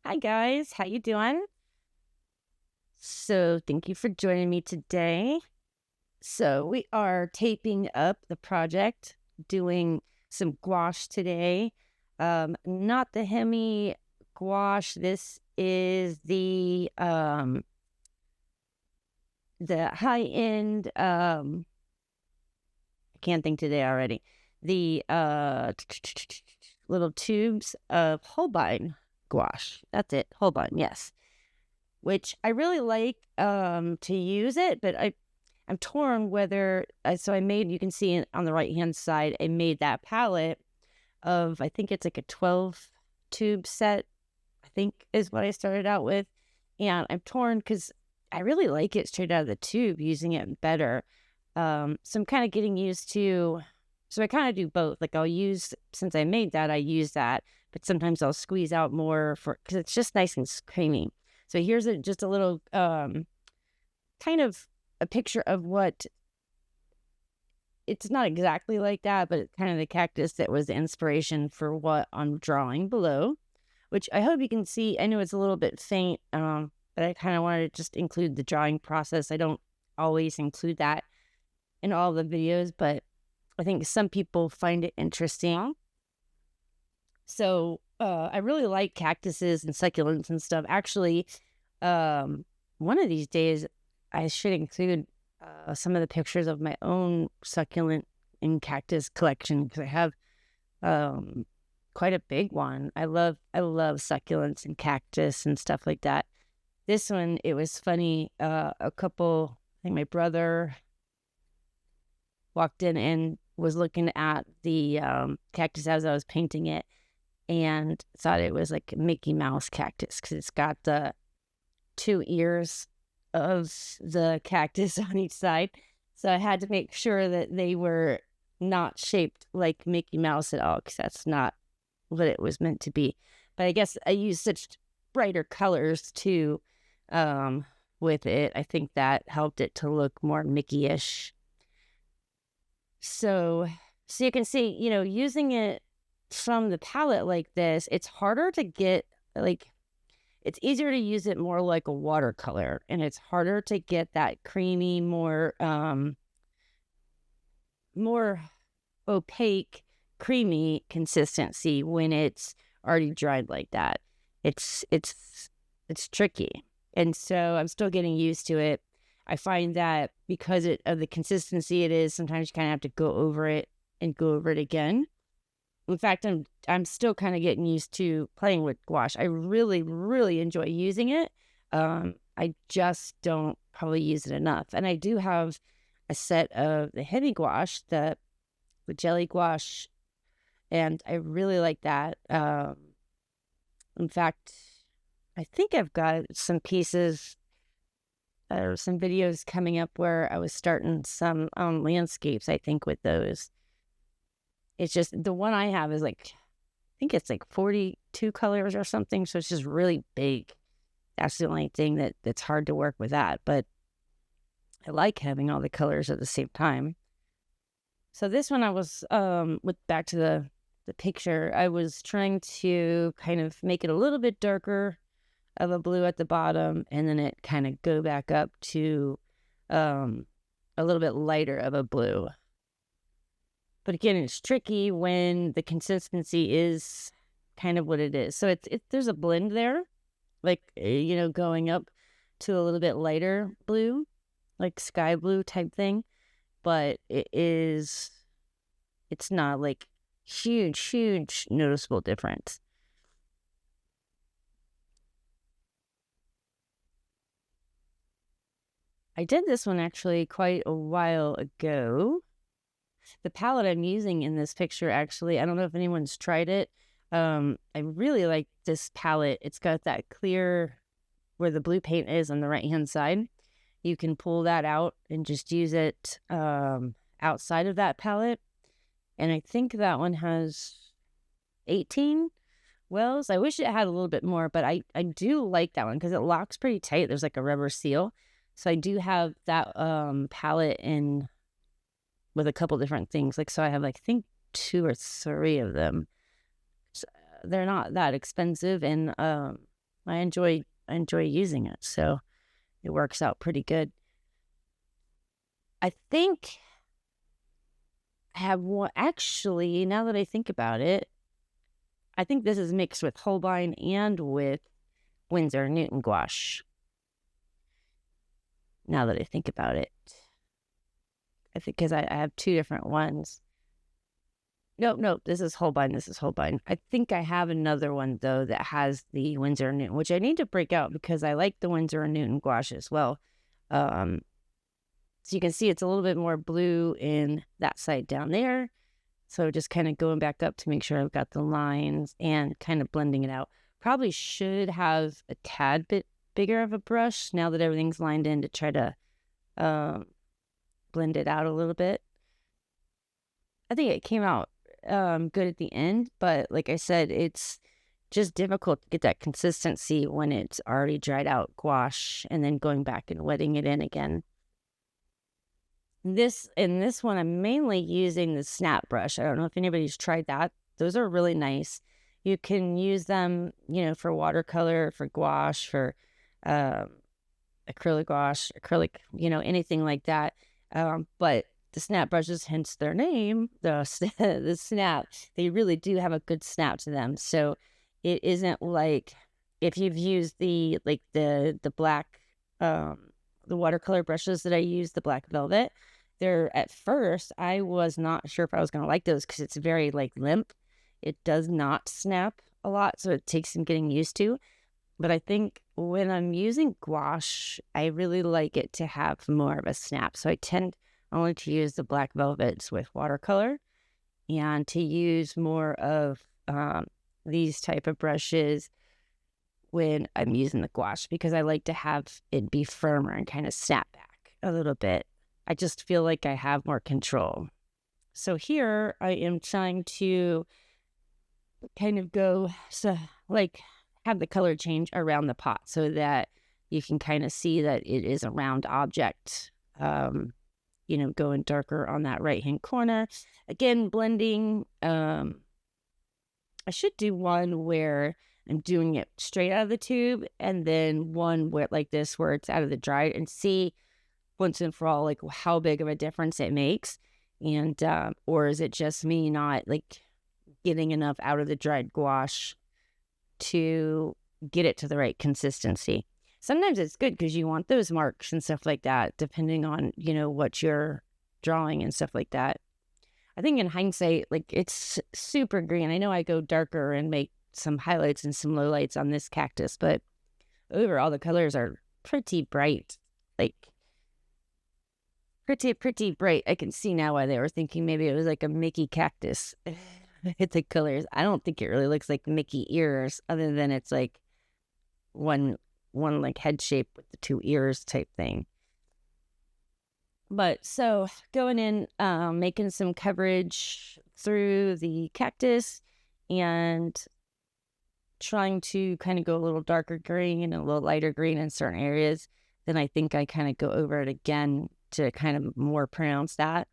Hi guys, how you doing? So thank you for joining me today. So we are taping up the project, doing some gouache today. Not the Hemi gouache. This is the high end I can't think today already. The little tubes of Holbein gouache. That's it. Holbein, yes. Which I really like to use it, but I'm torn whether so I made, you can see on the right hand side, I made that palette of, I think it's like a 12 tube set, I think is what I started out with. And I'm torn because I really like it straight out of the tube, using it better. So I'm kind of getting used to, so I kind of do both. Like I'll use, since I made that, I use that, but sometimes I'll squeeze out more because it's just nice and creamy. So here's just a little kind of a picture of what, it's not exactly like that, but it's kind of the cactus that was the inspiration for what I'm drawing below, which I hope you can see. I know it's a little bit faint, but I kind of wanted to just include the drawing process. I don't always include that in all the videos, but I think some people find it interesting. So I really like cactuses and succulents and stuff. Actually, one of these days I should include some of the pictures of my own succulent and cactus collection, because I have quite a big one. I love succulents and cactus and stuff like that. This one, it was funny. I think my brother walked in and was looking at the cactus as I was painting it, and thought it was like a Mickey Mouse cactus because it's got the 2 ears of the cactus on each side. So I had to make sure that they were not shaped like Mickey Mouse at all, because that's not what it was meant to be. But I guess I used such brighter colors too with it. I think that helped it to look more Mickey-ish. So you can see, using it from the palette like this, it's harder to get, like, it's easier to use it more like a watercolor, and it's harder to get that creamy, more opaque, creamy consistency when it's already dried like that. It's tricky. And so I'm still getting used to it. I find that because of the consistency it is, sometimes you kind of have to go over it and go over it again. In fact, I'm still kind of getting used to playing with gouache. I really, really enjoy using it. I just don't probably use it enough. And I do have a set of the heavy gouache, the jelly gouache, and I really like that. In fact, I think I've got some pieces or some videos coming up where I was starting some landscapes, I think, with those. It's just, the one I have is like, I think it's like 42 colors or something. So it's just really big. That's the only thing that's hard to work with that. But I like having all the colors at the same time. So this one I was, back to the picture, I was trying to kind of make it a little bit darker of a blue at the bottom, and then it kind of go back up to a little bit lighter of a blue. But again, it's tricky when the consistency is kind of what it is. So there's a blend there, like, going up to a little bit lighter blue, like sky blue type thing. But it's not like huge noticeable difference. I did this one actually quite a while ago. The palette I'm using in this picture, actually, I don't know if anyone's tried it. I really like this palette. It's got that clear, where the blue paint is on the right-hand side. You can pull that out and just use it outside of that palette. And I think that one has 18 wells. I wish it had a little bit more, but I do like that one because it locks pretty tight. There's like a rubber seal. So I do have that palette in with a couple different things. Like, so I have, like, I think 2 or 3 of them. So they're not that expensive, and I enjoy using it. So it works out pretty good. I think I have one, actually, now that I think about it, I think this is mixed with Holbein and with Winsor Newton gouache. Now that I think about it, I think because I have two different ones. No, this is Holbein. This is Holbein. I think I have another one though that has the Winsor Newton, which I need to break out because I like the Winsor Newton gouache as well. So you can see it's a little bit more blue in that side down there. So just kind of going back up to make sure I've got the lines and kind of blending it out. Probably should have a tad bit bigger of a brush now that everything's lined in to try to blend it out a little bit. I think it came out good at the end, but like I said, it's just difficult to get that consistency when it's already dried out gouache and then going back and wetting it in again. In this one, I'm mainly using the snap brush. I don't know if anybody's tried that. Those are really nice. You can use them, for watercolor, for gouache, for acrylic gouache, acrylic, anything like that. But the snap brushes, hence their name, the snap, they really do have a good snap to them. So it isn't like if you've used the black, the watercolor brushes that I use, the black velvet. At first, I was not sure if I was going to like those because it's very limp. It does not snap a lot, so it takes some getting used to. But I think when I'm using gouache, I really like it to have more of a snap. So I tend only to use the black velvets with watercolor and to use more of these type of brushes when I'm using the gouache because I like to have it be firmer and kind of snap back a little bit. I just feel like I have more control. So here I am trying to kind of go, have the color change around the pot so that you can kind of see that it is a round object, going darker on that right-hand corner. Again, blending. I should do one where I'm doing it straight out of the tube and then one where like this where it's out of the dry and see once and for all how big of a difference it makes. And or is it just me not getting enough out of the dried gouache to get it to the right consistency? Sometimes it's good because you want those marks and stuff like that, depending on, what you're drawing and stuff like that. I think in hindsight, it's super green. I know I go darker and make some highlights and some lowlights on this cactus, but overall the colors are pretty bright, pretty bright. I can see now why they were thinking maybe it was like a Mickey cactus. It's the colors. I don't think it really looks like Mickey ears other than it's one head shape with the two ears type thing. But so going in, making some coverage through the cactus and trying to kind of go a little darker green and a little lighter green in certain areas. Then I think I kind of go over it again to kind of more pronounce that.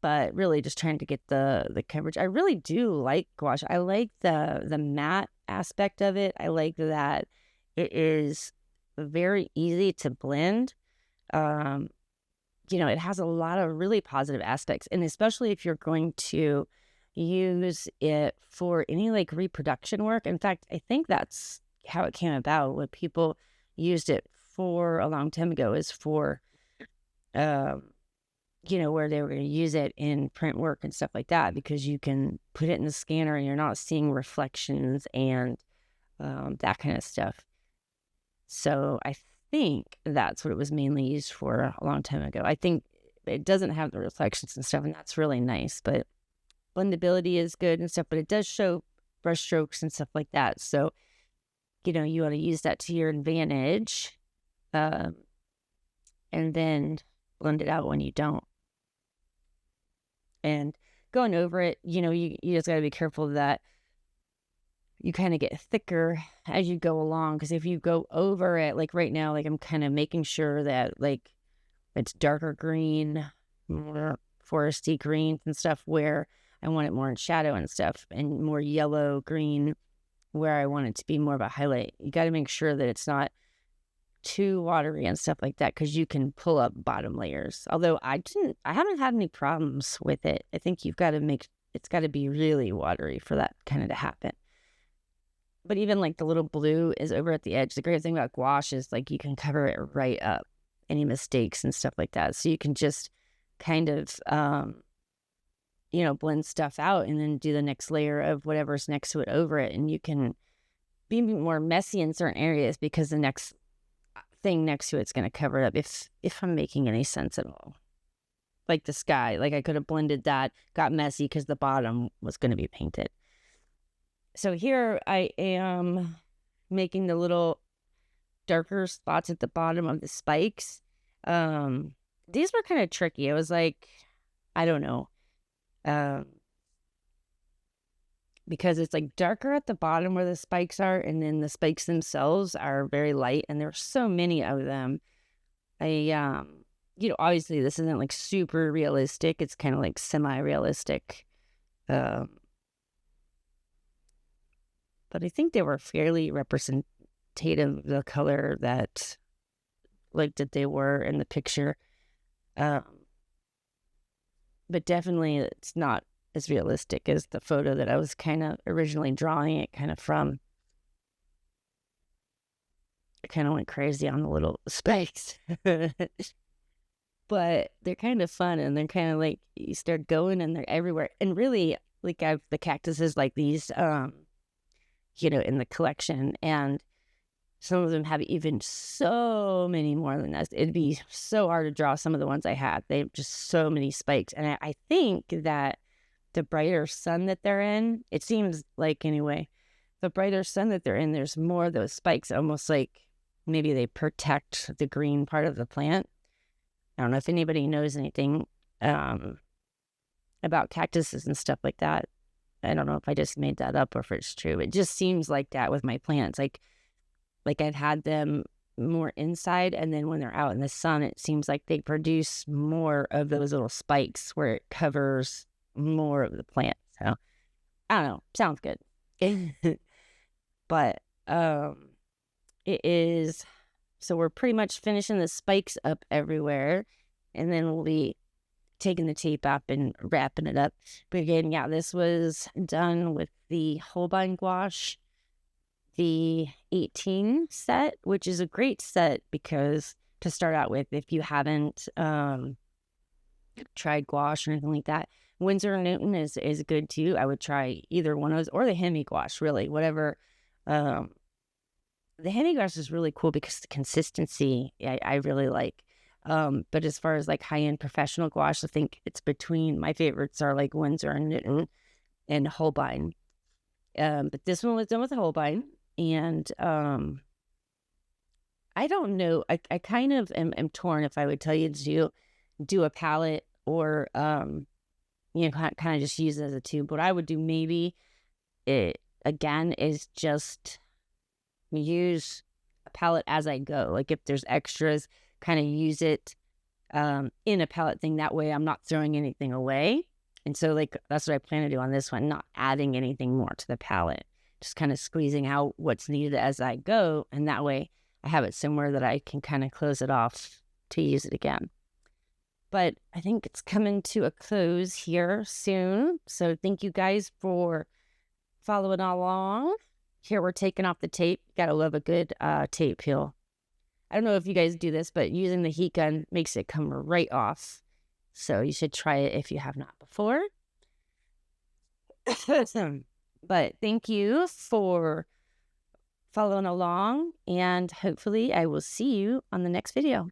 But really just trying to get the coverage. I really do like gouache. I like the matte aspect of it. I like that it is very easy to blend. It has a lot of really positive aspects, and especially if you're going to use it for any reproduction work. In fact, I think that's how it came about. What people used it for a long time ago is for, where they were going to use it in print work and stuff like that, because you can put it in the scanner and you're not seeing reflections and that kind of stuff. So I think that's what it was mainly used for a long time ago. I think it doesn't have the reflections and stuff, and that's really nice, but blendability is good and stuff, but it does show brush strokes and stuff like that. So, you want to use that to your advantage, and then blend it out when you don't. And going over it, you just got to be careful that you kind of get thicker as you go along. Because if you go over it, right now, I'm kind of making sure that it's darker green, more foresty greens and stuff where I want it more in shadow and stuff, and more yellow, green, where I want it to be more of a highlight. You got to make sure that it's not too watery and stuff like that, because you can pull up bottom layers. Although I haven't had any problems with it. I think it's got to be really watery for that kind of to happen. But even like the little blue is over at the edge. The great thing about gouache is like you can cover it right up, any mistakes and stuff like that. So you can just kind of, blend stuff out and then do the next layer of whatever's next to it over it. And you can be more messy in certain areas because the next thing next to it's going to cover it up, if I'm making any sense at all. Like the sky, like I could have blended that, got messy because the bottom was going to be painted. So here I am making the little darker spots at the bottom of the spikes. These were kind of tricky. It was like, I don't know, because it's like darker at the bottom where the spikes are, and then the spikes themselves are very light, and there's so many of them. Obviously this isn't like super realistic. It's kind of like semi-realistic. But I think they were fairly representative of the color that they were in the picture. But definitely it's not as realistic as the photo that I was kind of originally drawing it kind of from. I kind of went crazy on the little spikes. But they're kind of fun, and they're kind of like, you start going and they're everywhere. And really, like I have the cactuses like these, in the collection, and some of them have even so many more than this. It'd be so hard to draw some of the ones I had. They have just so many spikes. And I think that the brighter sun that they're in, it seems like anyway, the brighter sun that they're in, there's more of those spikes, almost like maybe they protect the green part of the plant. I don't know if anybody knows anything about cactuses and stuff like that. I don't know if I just made that up or if it's true. It just seems like that with my plants. Like I've had them more inside, and then when they're out in the sun, it seems like they produce more of those little spikes where it covers more of the plant. So I don't know. Sounds good. But it is. So we're pretty much finishing the spikes up everywhere, and then we'll be taking the tape up and wrapping it up. But again, yeah, this was done with the Holbein gouache, the 18 set, which is a great set because to start out with, if you haven't tried gouache or anything like that, Winsor & Newton is good too. I would try either one of those, or the Hemi gouache, really, whatever. The Hemi gouache is really cool because the consistency I really like. But as far as like high-end professional gouache, I think it's between, my favorites are like Winsor & Newton and Holbein. But this one was done with Holbein, and I don't know. I kind of am torn if I would tell you to do a palette or kind of just use it as a tube. What I would do maybe again is just use a palette as I go. Like if there's extras, kind of use it in a palette thing. That way I'm not throwing anything away. And so like that's what I plan to do on this one, not adding anything more to the palette, just kind of squeezing out what's needed as I go. And that way I have it somewhere that I can kind of close it off to use it again. But I think it's coming to a close here soon. So thank you guys for following along. Here we're taking off the tape. Gotta love a good tape peel. I don't know if you guys do this, but using the heat gun makes it come right off. So you should try it if you have not before. But thank you for following along, and hopefully I will see you on the next video.